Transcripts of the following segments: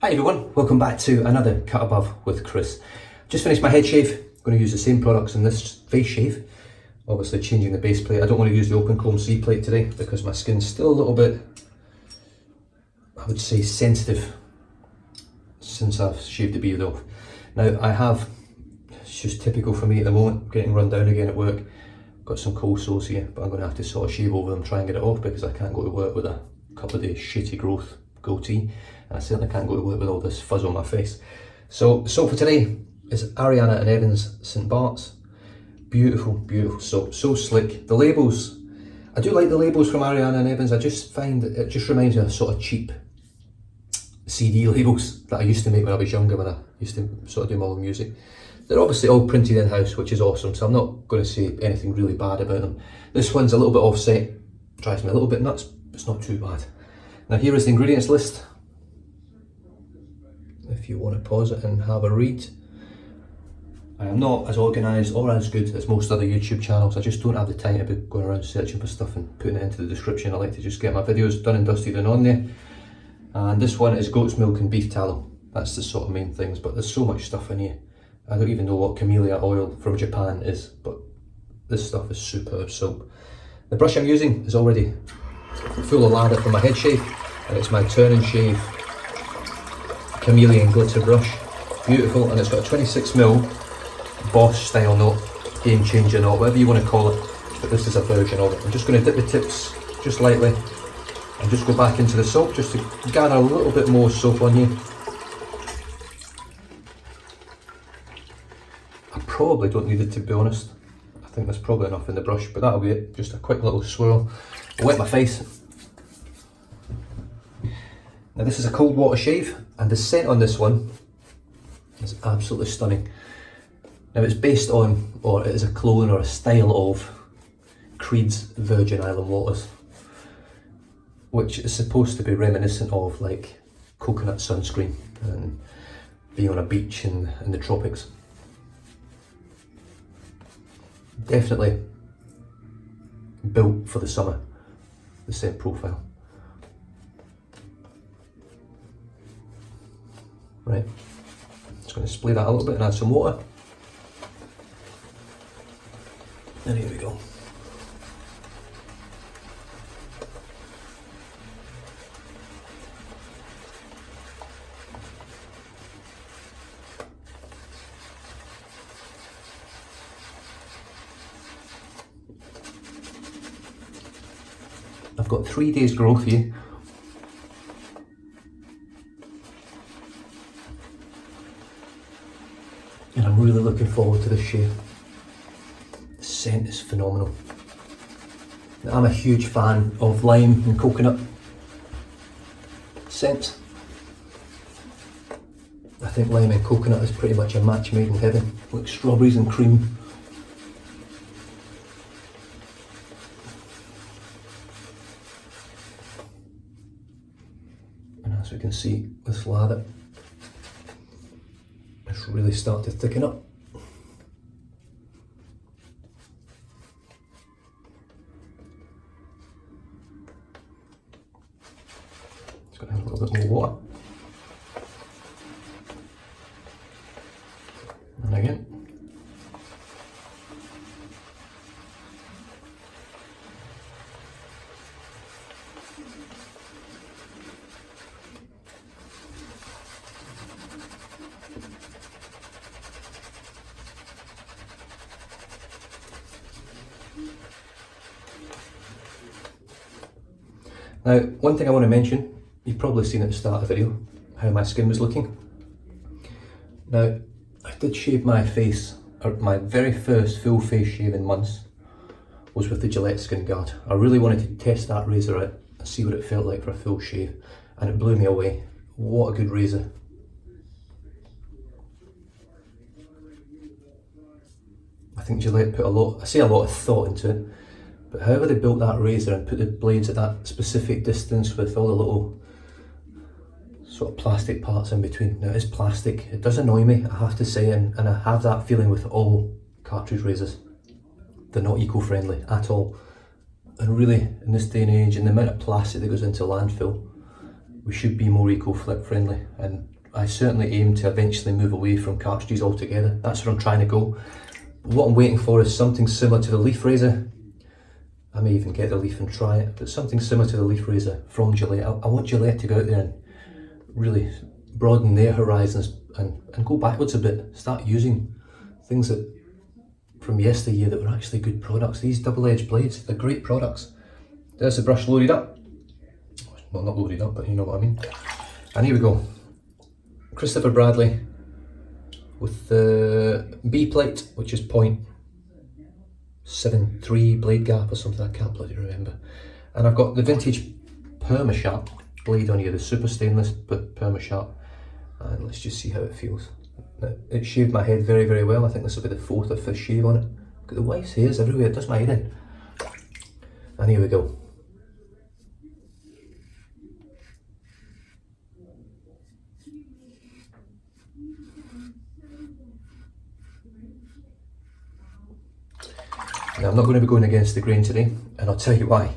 Hi everyone, welcome back to another Cut Above with Chris. Just finished my head shave. Going to use the same products in this face shave. Obviously changing the base plate. I don't want to use the open comb C plate today because my skin's still a little bit, I would say, sensitive since I've shaved the beard off. Now I have, it's just typical for me at the moment, getting run down again at work. Got some cold sores here, but I'm going to have to sort of shave over them, try and get it off because I can't go to work with a couple of days shitty growth goatee. And I certainly can't go to work with all this fuzz on my face. So soap for today is Ariana and Evans St. Barts. Beautiful, beautiful soap, so slick. The labels, I do like the labels from Ariana and Evans. I just find that it just reminds me of sort of cheap CD labels that I used to make when I was younger, when I used to sort of do my own music. They're obviously all printed in-house, which is awesome, so I'm not going to say anything really bad about them. This one's a little bit offset, drives me a little bit nuts, but it's not too bad. Now here is the ingredients list, if you want to pause it and have a read. I am not as organised or as good as most other YouTube channels. I just don't have the time to be going around searching for stuff and putting it into the description. I like to just get my videos done and dusted and on there. And this one is goat's milk and beef tallow. That's the sort of main things, but there's so much stuff in here. I don't even know what camellia oil from Japan is, but this stuff is superb soap. The brush I'm using is already full of lather from my head shave, and it's my turn and shave chameleon glitter brush. Beautiful, and it's got a 26mm Boss style knot, game changer knot, whatever you want to call it, but this is a version of it. I'm just going to dip the tips just lightly and just go back into the soap just to gather a little bit more soap on you. I probably don't need it, to be honest. I think there's probably enough in the brush, but that'll be it. Just a quick little swirl. I'll wet my face. Now this is a cold water shave, and the scent on this one is absolutely stunning. Now it's based on, or it is a clone or a style of Creed's Virgin Island Waters, which is supposed to be reminiscent of like coconut sunscreen and being on a beach in the tropics. Definitely built for the summer, the scent profile. Right, just going to spray that a little bit and add some water. And here we go. I've got 3 days growth here. And I'm really looking forward to this shave. The scent is phenomenal. Now, I'm a huge fan of lime and coconut scents. I think lime and coconut is pretty much a match made in heaven, like strawberries and cream. And as we can see, this lather is really starting to thicken up. Just going to add a little bit more water. And again. Now, one thing I want to mention, you've probably seen at the start of the video, how my skin was looking. Now, I did shave my face, or my very first full face shave in months was with the Gillette Skin Guard. I really wanted to test that razor out and see what it felt like for a full shave, and it blew me away. What a good razor. I think Gillette put a lot of thought into it. But however they built that razor and put the blades at that specific distance with all the little sort of plastic parts in between. Now it is plastic, it does annoy me, I have to say, and I have that feeling with all cartridge razors. They're not eco-friendly at all. And really, in this day and age, and the amount of plastic that goes into landfill, we should be more eco-friendly. And I certainly aim to eventually move away from cartridges altogether. That's where I'm trying to go. What I'm waiting for is something similar to the leaf razor. I may even get the leaf and try it, but something similar to the leaf razor from Gillette. I want Gillette to go out there and really broaden their horizons and go backwards a bit. Start using things that from yesteryear that were actually good products. These double-edged blades, they're great products. There's the brush loaded up. Well, not loaded up, but you know what I mean. And here we go. Christopher Bradley with the B plate, which is 0.73 blade gap or something, I can't bloody remember. And I've got the vintage Perma-Sharp blade on here, the super stainless but Perma-Sharp. And let's just see how it feels. It shaved my head very, very well. I think this will be the 4th or 5th shave on it. Look at the wife's hairs everywhere, it does my head in. And here we go. Now I'm not going to be going against the grain today, and I'll tell you why.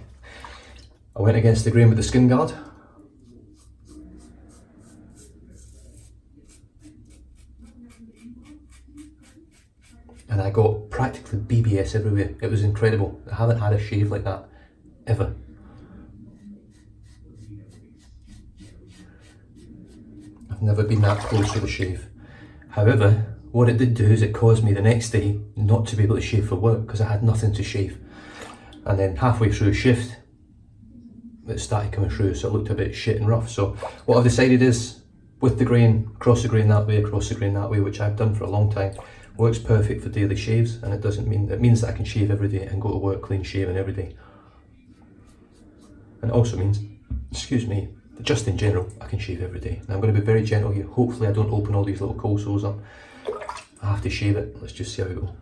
I went against the grain with the skin guard. And I got practically BBS everywhere. It was incredible. I haven't had a shave like that, ever. I've never been that close with a shave. However, what it did do is it caused me the next day not to be able to shave for work because I had nothing to shave. And then halfway through a shift, it started coming through, so it looked a bit shit and rough. So what I've decided is, with the grain, cross the grain that way, across the grain that way, which I've done for a long time, works perfect for daily shaves, and it means that I can shave every day and go to work clean shaven every day. And it also means, excuse me, just in general, I can shave every day. Now I'm going to be very gentle here. Hopefully I don't open all these little coal sores up. I have to shave it. Let's just see how we go.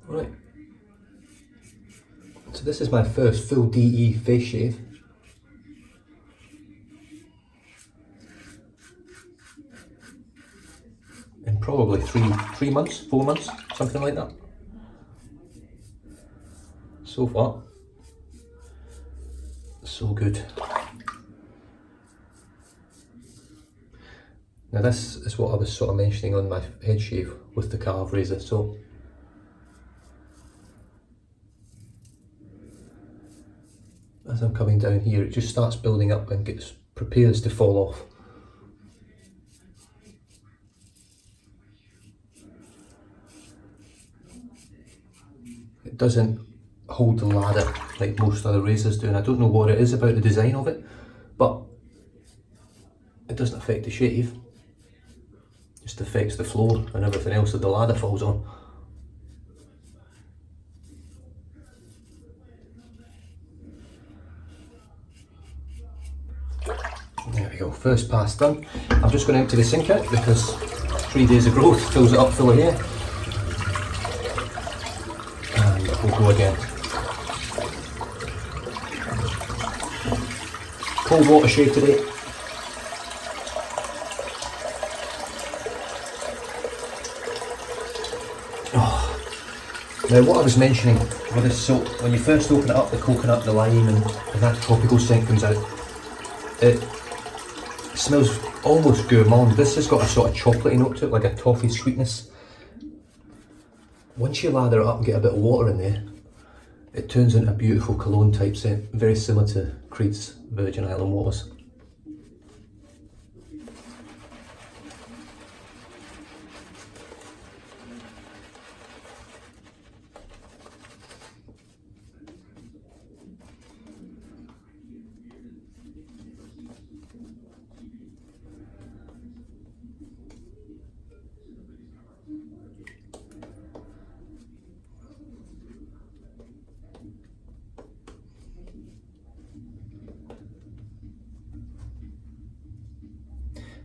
Right. So this is my first full DE face shave. In probably 3 months, 4 months, something like that. So far, so good. Now this is what I was sort of mentioning on my head shave with the carve razor. So as I'm coming down here, it just starts building up and prepares to fall off. It doesn't hold the lather like most other razors do, and I don't know what it is about the design of it, but it doesn't affect the shave. It just affects the floor and everything else that the lather falls on. There we go, first pass done. I'm just going to empty the sink out because 3 days of growth fills it up full of hair. And we'll go again. Cold water shave today. Oh. Now what I was mentioning with this soap, when you first open it up, the coconut, the lime and that tropical scent comes out. It smells almost gourmand. This has got a sort of chocolatey note to it, like a toffee sweetness. Once you lather it up and get a bit of water in there, it turns into a beautiful cologne type scent, very similar to Creed's Virgin Island Waters.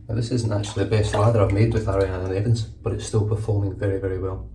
Now this isn't actually the best lather I've made with Ariana and Evans, but it's still performing very, very well.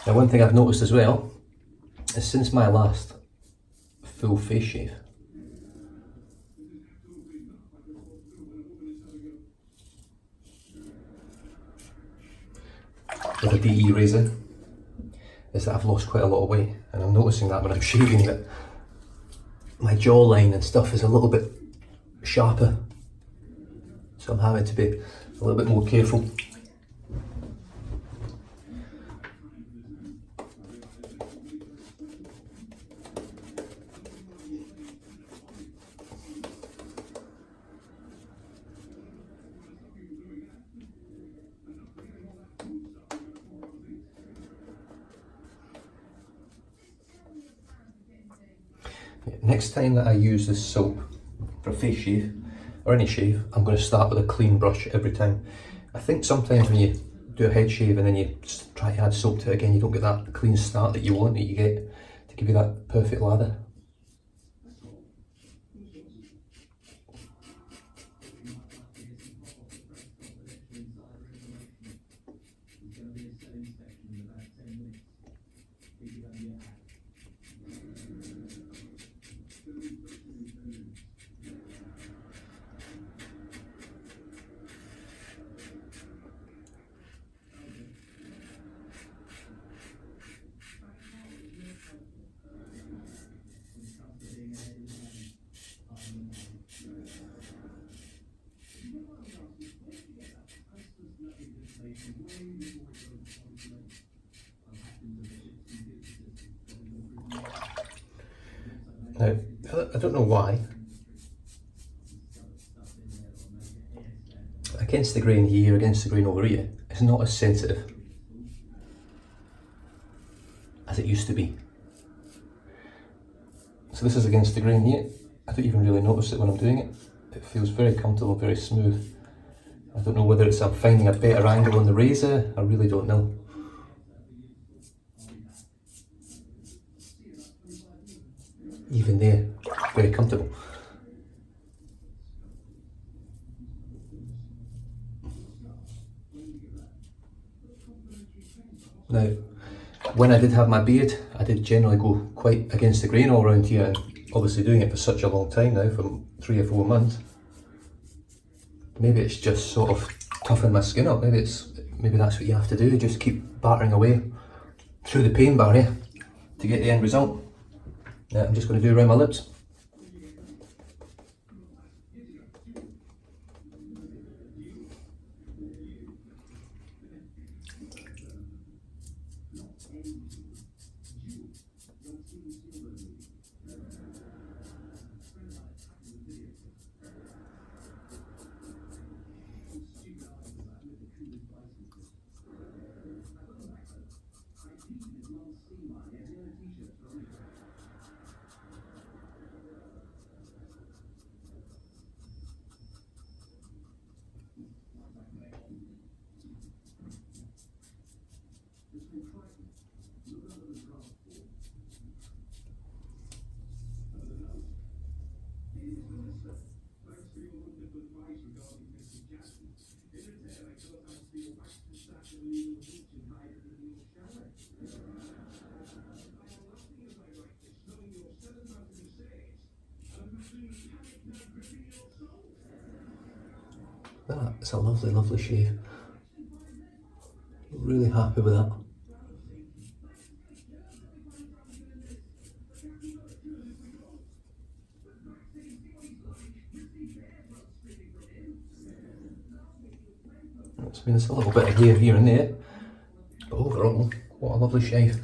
Now one thing I've noticed as well is since my last full face shave, with a DE razor, is that I've lost quite a lot of weight, and I'm noticing that when I'm shaving that my jawline and stuff is a little bit sharper, so I'm having to be a little bit more careful. Next time that I use this soap for a face shave, or any shave, I'm going to start with a clean brush every time. I think sometimes when you do a head shave and then you try to add soap to it again, you don't get that clean start that you want, that you get to give you that perfect lather. Now, I don't know why, against the grain here, against the grain over here, it's not as sensitive as it used to be. So this is against the grain here. I don't even really notice it when I'm doing it. It feels very comfortable, very smooth. I don't know whether it's I'm finding a better angle on the razor, I really don't know. Even there, very comfortable. Now, when I did have my beard, I did generally go quite against the grain all around here, and obviously doing it for such a long time now, for 3 or 4 months, maybe it's just sort of toughened my skin up. Maybe that's what you have to do, just keep battering away through the pain barrier to get the end result. Now I'm just going to do around my lips. That's a lovely, lovely shave. Really happy with that. mean, there's a little bit of hair here and there, but overall, what a lovely shave.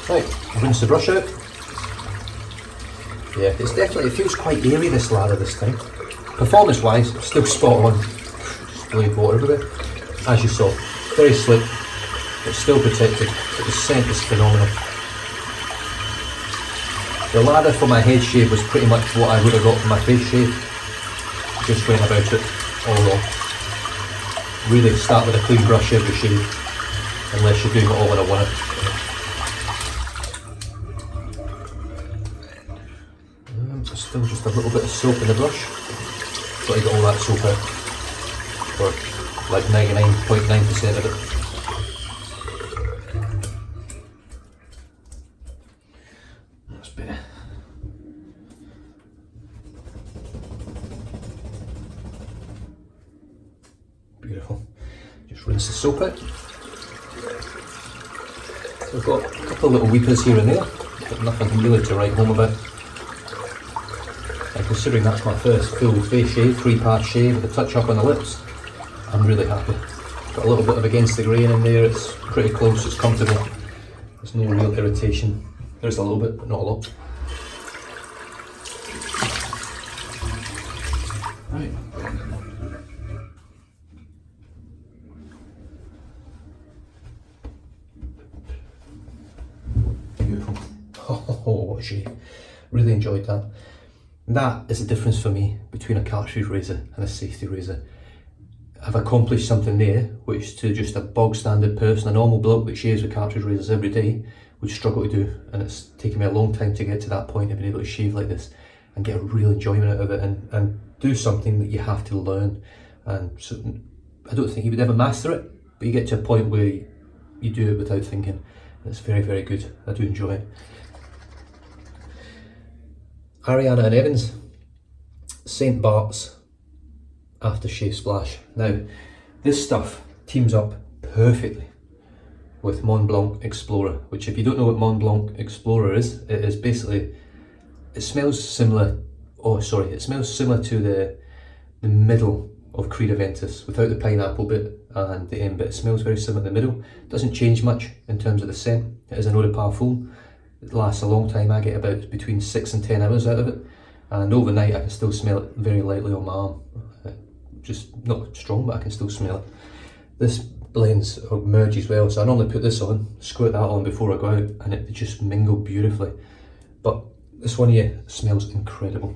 Right, rinse the brush out. Yeah, it feels quite airy, this lather this time. Performance wise, still spot on. Spilling water everywhere. As you saw, very slick, but still protected. But the scent is phenomenal. The lather for my head shave was pretty much what I would have got for my face shave. Just went about it all wrong. Really start with a clean brush every shave, unless you're doing it all in a one. Still just a little bit of soap in the brush. Got to get all that soap out, or like 99.9% of it. That's better. Beautiful. Just rinse the soap out. So I've got a couple of little weepers here and there, but nothing really to write home about. And considering that's my first full face shave, 3-part shave with a touch up on the lips, I'm really happy. Got a little bit of against the grain in there, it's pretty close, it's comfortable. There's no real irritation. There's a little bit, but not a lot. Right. Beautiful. Oh, what a shave. Really enjoyed that. That is the difference for me between a cartridge razor and a safety razor. I've accomplished something there which to just a bog standard person, a normal bloke that shaves with cartridge razors every day, would struggle to do, and it's taken me a long time to get to that point of being able to shave like this and get a real enjoyment out of it and do something that you have to learn. And so I don't think you would ever master it, but you get to a point where you do it without thinking. It's very, very good. I do enjoy it. Ariana and Evans, St. Barts Aftershave Splash. Now, this stuff teams up perfectly with Mont Blanc Explorer, which if you don't know what Mont Blanc Explorer is, it is basically, it smells similar to the middle of Creed Aventus, without the pineapple bit and the end bit. It smells very similar in the middle. It doesn't change much in terms of the scent. It is an eau de parfum. It lasts a long time. I get about between 6 and 10 hours out of it, and overnight I can still smell it very lightly on my arm. Just not strong, but I can still smell it. This blends or merges well, so I normally put this on, squirt that on before I go out, and it just mingle beautifully. But this one here smells incredible.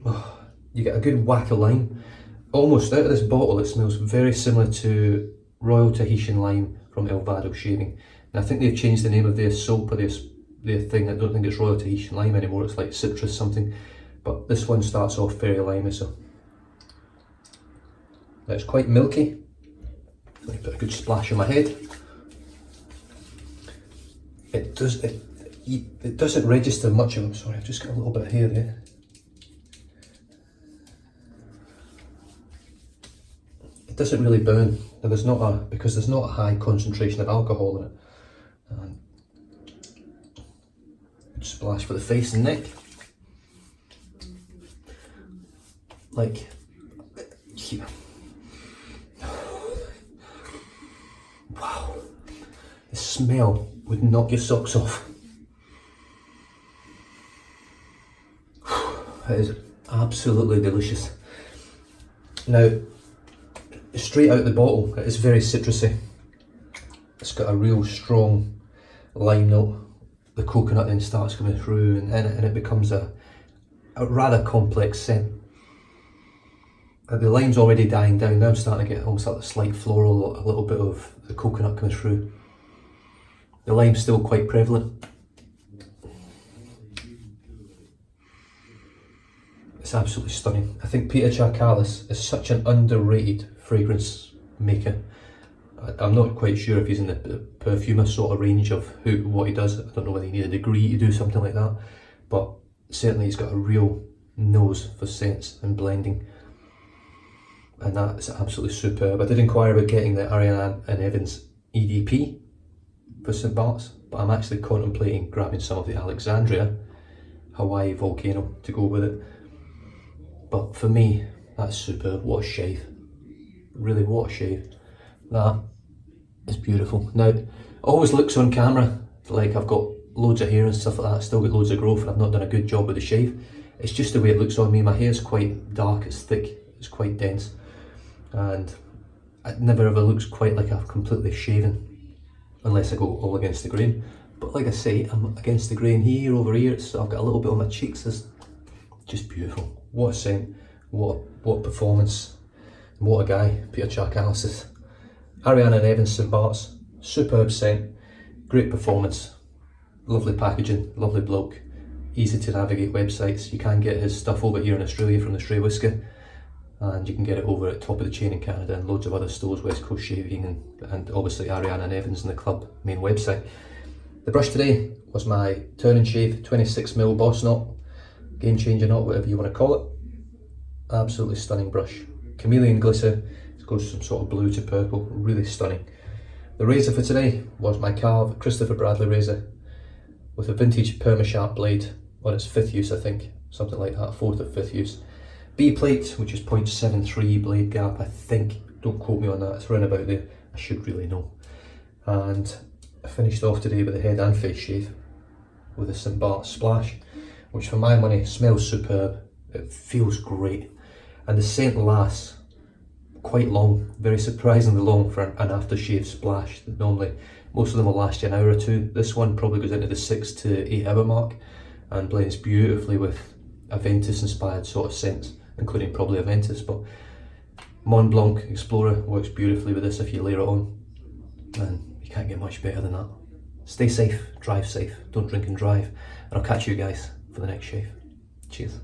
Oh, you get a good whack of lime. Almost out of this bottle, it smells very similar to Royal Tahitian Lime from El Vado Shaving. And I think they've changed the name of their soap or their thing. I don't think it's Royal Tahitian Lime anymore, it's like citrus something. But this one starts off very limey, so. Now it's quite milky. Let me put a good splash on my head. It doesn't register much of, sorry, I've just got a little bit of hair there. It doesn't really burn. Now because there's not a high concentration of alcohol in it. And splash for the face and neck. Like, yeah. Wow, the smell would knock your socks off. It is absolutely delicious. Now, straight out the bottle, it is very citrusy. It's got a real strong lime note. The coconut then starts coming through, and it becomes a rather complex scent. The lime's already dying down. Now I'm starting to get almost like a slight floral, a little bit of the coconut coming through. The lime's still quite prevalent. It's It's absolutely stunning. I think Peter Charkalis is such an underrated fragrance maker. I'm not quite sure if he's in the perfumer sort of range of what he does. I don't know whether he needs a degree to do something like that, but certainly he's got a real nose for scents and blending, and that's absolutely superb. I did inquire about getting the Ariana and Evans EDP for St. Bart's, but I'm actually contemplating grabbing some of the Alexandria Hawaii Volcano to go with it. But for me, that's superb. What a shave. Really, what a shave. That is beautiful. Now, it always looks on camera like I've got loads of hair and stuff like that, still got loads of growth, and I've not done a good job with the shave. It's just the way it looks on me. My hair's quite dark, it's thick, it's quite dense, and it never ever looks quite like I've completely shaven, unless I go all against the grain. But like I say, I'm against the grain here, over here, so I've got a little bit on my cheeks. It's just beautiful. What a scent, what performance, and what a guy Peter Charkalis is. Ariana and Evans St. Bart's, superb scent, great performance, lovely packaging, lovely bloke, easy to navigate websites. You can get his stuff over here in Australia from the Stray Whisker, and you can get it over at Top of the Chain in Canada and loads of other stores, West Coast Shaving and obviously Ariana and Evans and the club main website. The brush today was my Turn and Shave 26mm Boss Knot, Game Changer knot, whatever you want to call it. Absolutely stunning brush. Chameleon glitter, it goes from sort of blue to purple, really stunning. The razor for today was my Carve Christopher Bradley razor with a vintage Perma-Sharp blade on its 5th use, I think, something like that, 4th or 5th use. B-plate, which is 0.73 blade gap, I think, don't quote me on that, it's around about there, I should really know. And I finished off today with a head and face shave with a St. Bart's Splash, which for my money smells superb, it feels great, and the scent lasts quite long, very surprisingly long for an aftershave splash. Normally, most of them will last you an hour or two. This one probably goes into the 6 to 8 hour mark and blends beautifully with Aventus inspired sort of scents, including probably Aventus, but Mont Blanc Explorer works beautifully with this if you layer it on, and you can't get much better than that. Stay safe, drive safe, don't drink and drive, and I'll catch you guys for the next shave. Cheers.